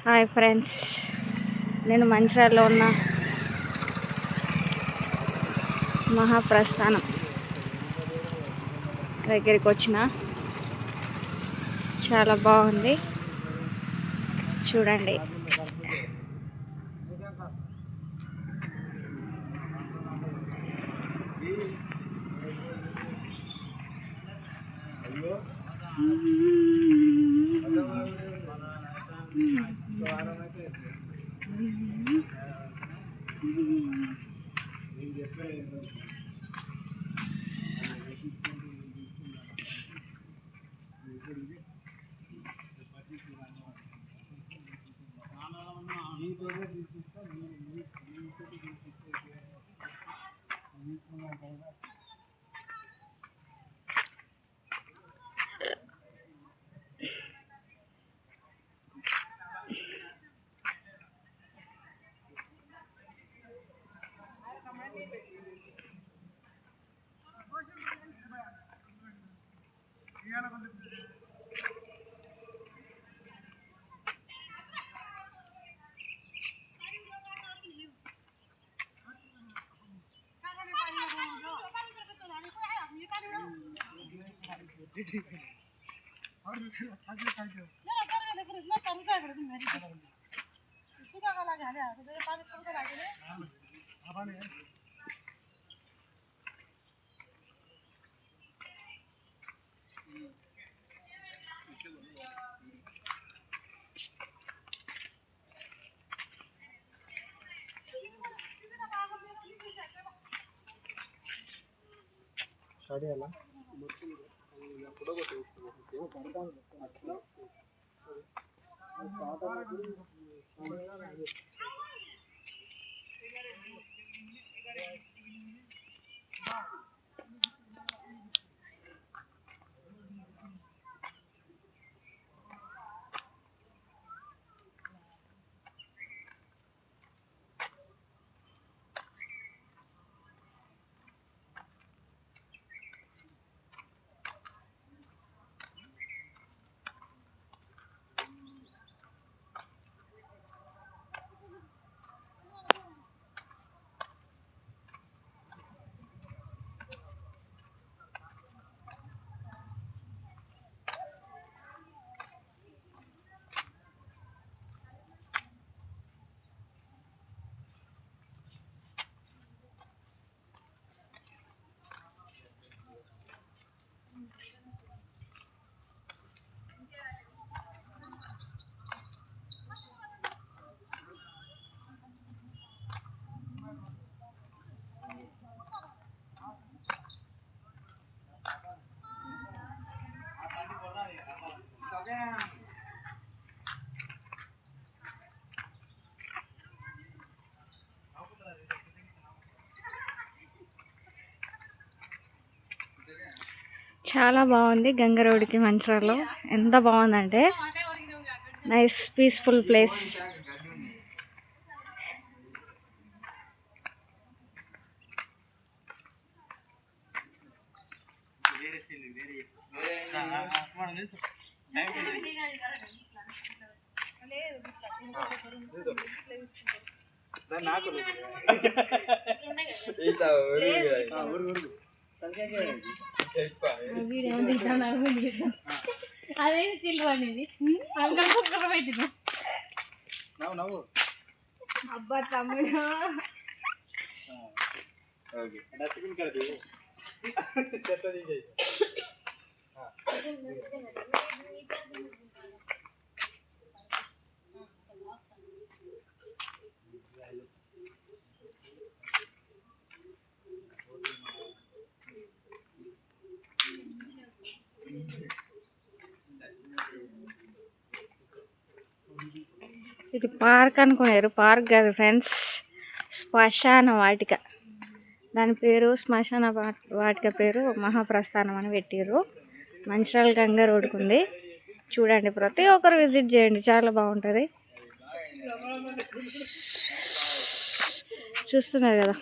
Hi friends, నేను మంచిర్యాలలో ఉన్న మహాప్రస్థానం దగ్గరికి వచ్చిన. చాలా బాగుంది, చూడండి. చాలా బాగుంది. గంగరోడ్కి మంచిర్యాలలో ఎంత బాగుందంటే, నైస్ పీస్ఫుల్ ప్లేస్. అదే సిల్వర్ అనేది అబ్బా తమ్ముడు. ఇది పార్క్ అనుకున్నారు, పార్క్ కాదు ఫ్రెండ్స్, శ్మశాన వాటిక. దాని పేరు శ్మశాన వాటిక పేరు మహాప్రస్థానం అని పెట్టారు. మంచిర్యాల గంగ రోడ్డుకు ఉంది. చూడండి, ప్రతి ఒక్కరు విజిట్ చేయండి, చాలా బాగుంటుంది. చూస్తున్నారు కదా.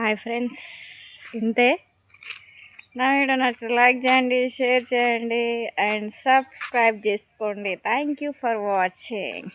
హాయ్ ఫ్రెండ్స్, ఇంతే. నా వీడియో నచ్చితే లైక్ చేయండి, షేర్ చేయండి అండ్ సబ్స్క్రైబ్ చేసుకోండి. Thank you for watching.